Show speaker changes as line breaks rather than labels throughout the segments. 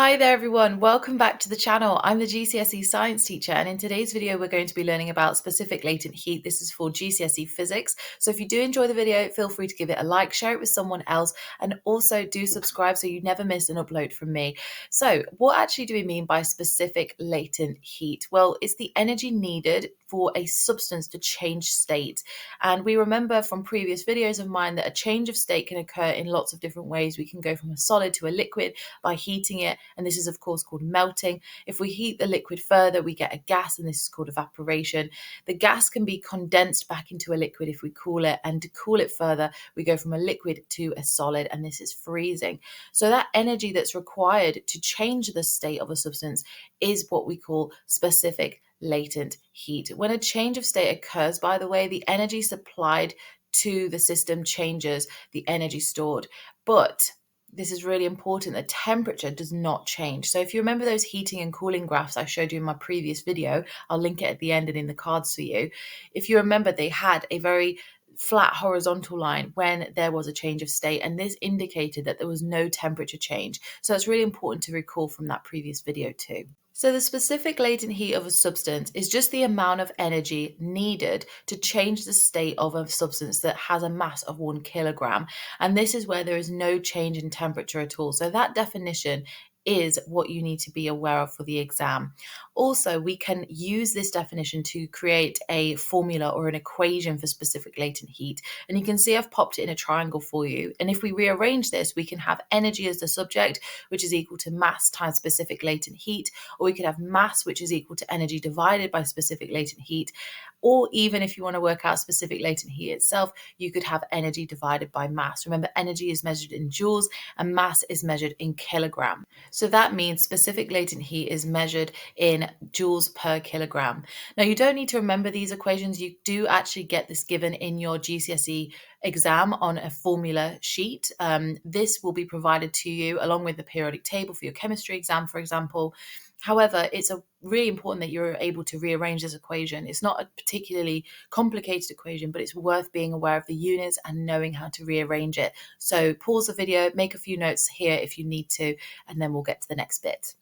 Hi there everyone, welcome back to the channel. I'm the GCSE science teacher, and in today's video we're going to be learning about specific latent heat. This is for GCSE Physics. So if you do enjoy the video, feel free to give it a like, share it with someone else, and also do subscribe so you never miss an upload from me. So what actually do we mean by specific latent heat? Well, it's the energy needed for a substance to change state. And we remember from previous videos of mine that a change of state can occur in lots of different ways. We can go from a solid to a liquid by heating it, and this is of course called melting. If we heat the liquid further, we get a gas, and this is called evaporation. The gas can be condensed back into a liquid if we cool it, and to cool it further, we go from a liquid to a solid, and this is freezing. So that energy that's required to change the state of a substance is what we call specific latent heat. When a change of state occurs, by the way, the energy supplied to the system changes the energy stored. But this is really important, the temperature does not change. So if you remember those heating and cooling graphs I showed you in my previous video, I'll link it at the end and in the cards for you. If you remember, they had a very flat horizontal line when there was a change of state, and this indicated that there was no temperature change. So it's really important to recall from that previous video too. So the specific latent heat of a substance is just the amount of energy needed to change the state of a substance that has a mass of 1 kilogram. And this is where there is no change in temperature at all. So that definition is what you need to be aware of for the exam. Also, we can use this definition to create a formula or an equation for specific latent heat. And you can see I've popped it in a triangle for you. And if we rearrange this, we can have energy as the subject, which is equal to mass times specific latent heat, or we could have mass, which is equal to energy divided by specific latent heat. Or even if you want to work out specific latent heat itself, you could have energy divided by mass. Remember, energy is measured in joules and mass is measured in kilogram. So that means specific latent heat is measured in joules per kilogram. Now, you don't need to remember these equations. You do actually get this given in your GCSE exam on a formula sheet. This will be provided to you along with the periodic table for your chemistry exam, for example. However, it's really important that you're able to rearrange this equation. It's not a particularly complicated equation, but it's worth being aware of the units and knowing how to rearrange it. So pause the video, make a few notes here if you need to, and then we'll get to the next bit.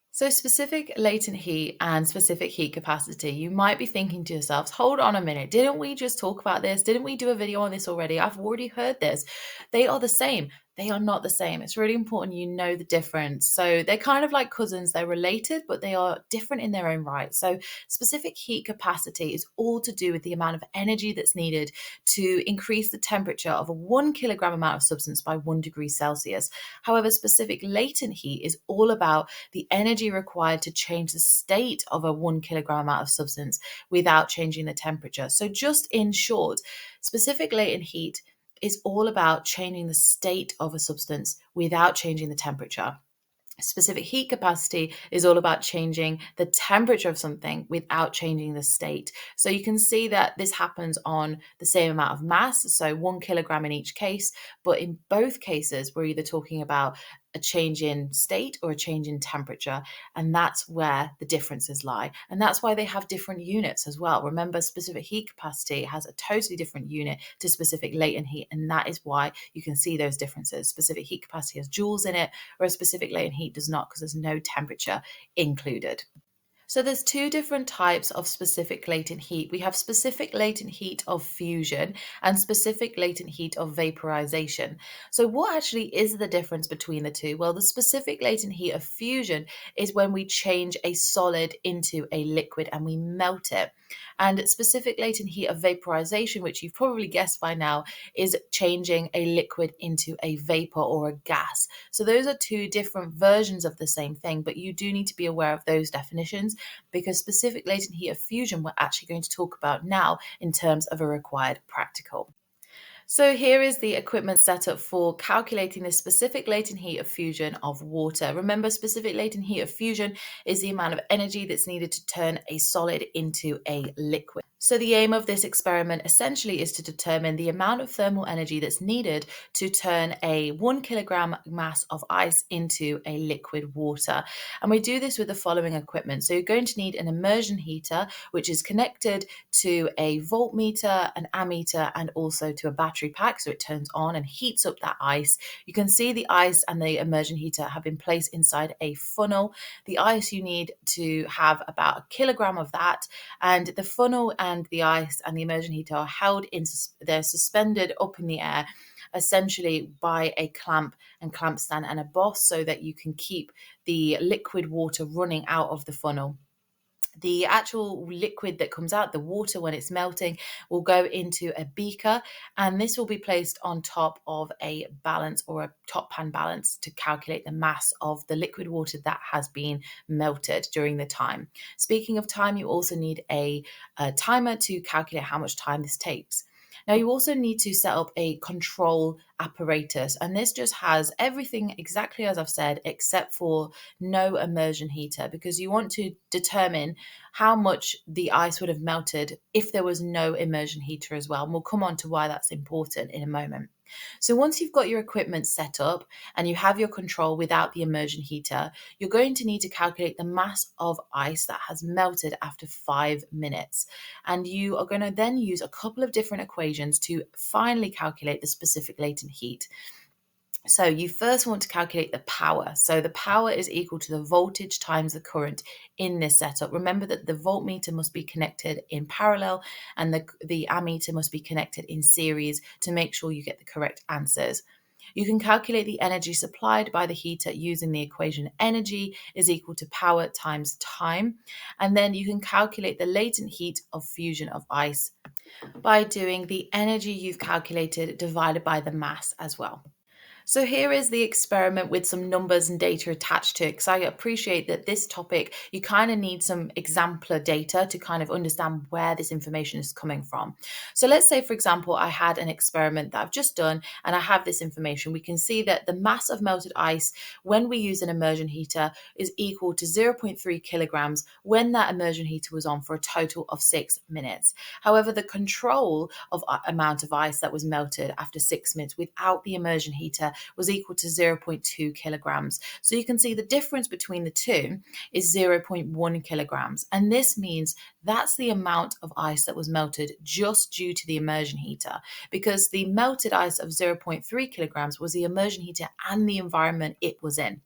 So specific latent heat and specific heat capacity, you might be thinking to yourselves, hold on a minute, didn't we just talk about this? Didn't we do a video on this already? I've already heard this. They are the same. They are not the same. It's really important you know the difference. So they're kind of like cousins. They're related, but they are different in their own right. So specific heat capacity is all to do with the amount of energy that's needed to increase the temperature of a 1 kilogram amount of substance by 1 degree Celsius. However, specific latent heat is all about the energy required to change the state of a 1 kilogram amount of substance without changing the temperature. So just in short, specific latent heat is all about changing the state of a substance without changing the temperature. Specific heat capacity is all about changing the temperature of something without changing the state. So you can see that this happens on the same amount of mass, so 1 kilogram in each case, but in both cases, we're either talking about a change in state or a change in temperature, and that's where the differences lie. And that's why they have different units as well. Remember, specific heat capacity has a totally different unit to specific latent heat, and that is why you can see those differences. Specific heat capacity has joules in it, whereas specific latent heat does not, because there's no temperature included. So there's two different types of specific latent heat. We have specific latent heat of fusion and specific latent heat of vaporization. So what actually is the difference between the two? Well, the specific latent heat of fusion is when we change a solid into a liquid and we melt it. And specific latent heat of vaporization, which you've probably guessed by now, is changing a liquid into a vapor or a gas. So those are two different versions of the same thing, but you do need to be aware of those definitions, because specific latent heat of fusion we're actually going to talk about now in terms of a required practical. So here is the equipment setup for calculating the specific latent heat of fusion of water. Remember, specific latent heat of fusion is the amount of energy that's needed to turn a solid into a liquid. So the aim of this experiment essentially is to determine the amount of thermal energy that's needed to turn a 1 kilogram mass of ice into a liquid water. And we do this with the following equipment. So you're going to need an immersion heater, which is connected to a voltmeter, an ammeter, and also to a battery pack, so it turns on and heats up that ice. You can see the ice and the immersion heater have been placed inside a funnel. The ice, you need to have about a kilogram of that, and the funnel and the ice and the immersion heater are held in, they're suspended up in the air, essentially by a clamp and clamp stand and a boss, so that you can keep the liquid water running out of the funnel. The actual liquid that comes out, the water when it's melting, will go into a beaker, and this will be placed on top of a balance or a top pan balance to calculate the mass of the liquid water that has been melted during the time. Speaking of time, you also need a timer to calculate how much time this takes. Now, you also need to set up a control apparatus, and this just has everything exactly as I've said, except for no immersion heater, because you want to determine how much the ice would have melted if there was no immersion heater as well. And we'll come on to why that's important in a moment. So once you've got your equipment set up and you have your control without the immersion heater, you're going to need to calculate the mass of ice that has melted after 5 minutes. And you are going to then use a couple of different equations to finally calculate the specific latent heat. So you first want to calculate the power. So the power is equal to the voltage times the current in this setup. Remember that the voltmeter must be connected in parallel and the ammeter must be connected in series to make sure you get the correct answers. You can calculate the energy supplied by the heater using the equation energy is equal to power times time. And then you can calculate the latent heat of fusion of ice by doing the energy you've calculated divided by the mass as well. So here is the experiment with some numbers and data attached to it, because I appreciate that this topic, you kind of need some exemplar data to kind of understand where this information is coming from. So let's say, for example, I had an experiment that I've just done and I have this information. We can see that the mass of melted ice when we use an immersion heater is equal to 0.3 kilograms when that immersion heater was on for a total of 6 minutes. However, the control of amount of ice that was melted after 6 minutes without the immersion heater was equal to 0.2 kilograms. So you can see the difference between the two is 0.1 kilograms. And this means that's the amount of ice that was melted just due to the immersion heater, because the melted ice of 0.3 kilograms was the immersion heater and the environment it was in.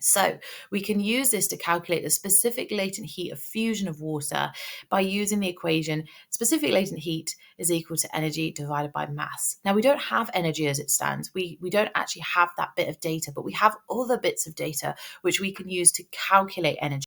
So we can use this to calculate the specific latent heat of fusion of water by using the equation specific latent heat is equal to energy divided by mass. Now, we don't have energy as it stands. We don't actually have that bit of data, but we have other bits of data which we can use to calculate energy.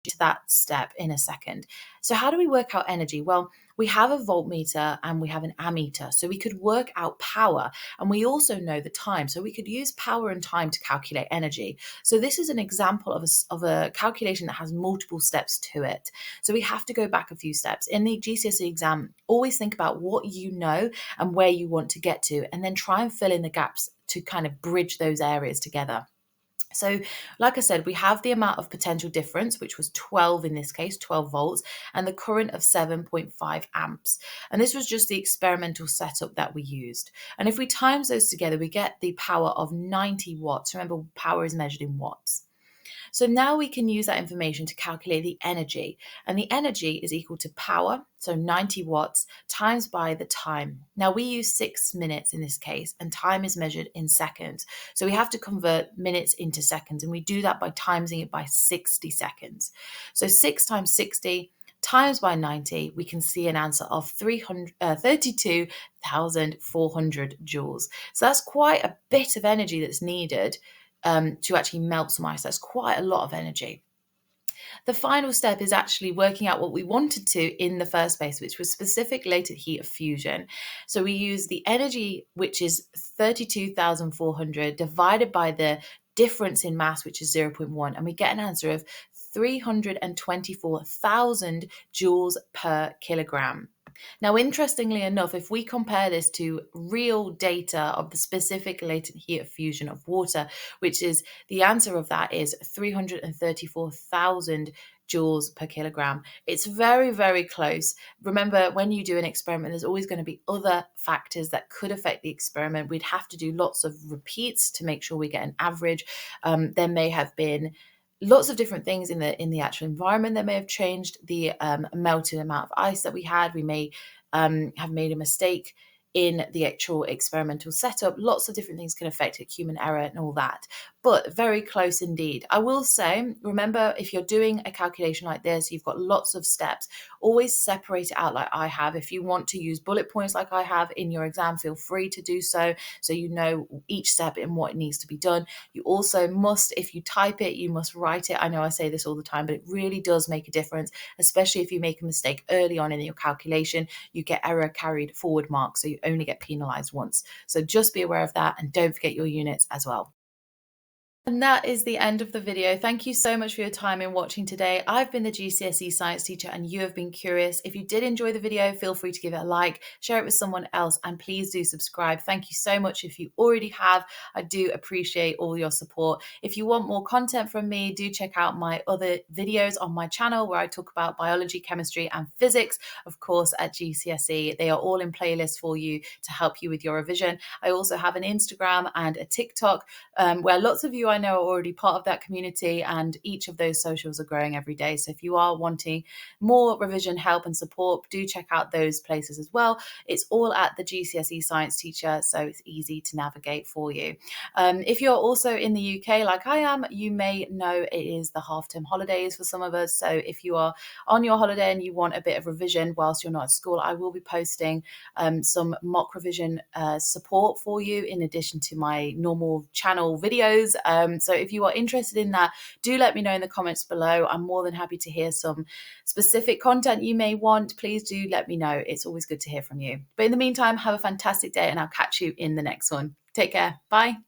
To that step in a second. So how do we work out energy? Well, we have a voltmeter and we have an ammeter, so we could work out power, and we also know the time, so we could use power and time to calculate energy. So this is an example of a calculation that has multiple steps to it. So we have to go back a few steps. In the GCSE exam, always think about what you know and where you want to get to, and then try and fill in the gaps to kind of bridge those areas together. So, like I said, we have the amount of potential difference, which was 12 in this case, 12 volts, and the current of 7.5 amps. And this was just the experimental setup that we used. And if we times those together, we get the power of 90 watts. Remember, power is measured in watts. So now we can use that information to calculate the energy. And the energy is equal to power, so 90 watts, times by the time. Now we use 6 minutes in this case, and time is measured in seconds. So we have to convert minutes into seconds, and we do that by timesing it by 60 seconds. So 6 times 60 times by 90, we can see an answer of 32,400 joules. So that's quite a bit of energy that's needed to actually melt some ice. That's quite a lot of energy. The final step is actually working out what we wanted to in the first place, which was specific latent heat of fusion. So we use the energy, which is 32,400, divided by the difference in mass, which is 0.1, and we get an answer of 324,000 joules per kilogram. Now, interestingly enough, if we compare this to real data of the specific latent heat of fusion of water, which is the answer of that is 334,000 joules per kilogram. It's very, very close. Remember, when you do an experiment, there's always going to be other factors that could affect the experiment. We'd have to do lots of repeats to make sure we get an average. There may have been lots of different things in the actual environment that may have changed the melted amount of ice that we had. We may have made a mistake in the actual experimental setup. Lots of different things can affect it, human error and all that, but very close indeed. I will say, remember, if you're doing a calculation like this, you've got lots of steps, always separate it out like I have. If you want to use bullet points like I have in your exam, feel free to do so, so you know each step and what needs to be done. You also must, if you type it, you must write it. I know I say this all the time, but it really does make a difference, especially if you make a mistake early on in your calculation. You get error carried forward marks, so you only get penalized once. So just be aware of that, and don't forget your units as well. And that is the end of the video. Thank you so much for your time in watching today. I've been the GCSE science teacher and you have been curious. If you did enjoy the video, feel free to give it a like, share it with someone else, and please do subscribe. Thank you so much if you already have. I do appreciate all your support. If you want more content from me, do check out my other videos on my channel where I talk about biology, chemistry, and physics, of course, at GCSE. They are all in playlists for you to help you with your revision. I also have an Instagram and a TikTok where lots of you I know are already part of that community, and each of those socials are growing every day. So if you are wanting more revision help and support, do check out those places as well. It's all at the GCSE Science Teacher, so it's easy to navigate for you. If you're also in the UK like I am, you may know it is the half-term holidays for some of us. So if you are on your holiday and you want a bit of revision whilst you're not at school, I will be posting some mock revision support for you in addition to my normal channel videos. So if you are interested in that, do let me know in the comments below. I'm more than happy to hear some specific content you may want. Please do let me know. It's always good to hear from you. But in the meantime, have a fantastic day and I'll catch you in the next one. Take care. Bye.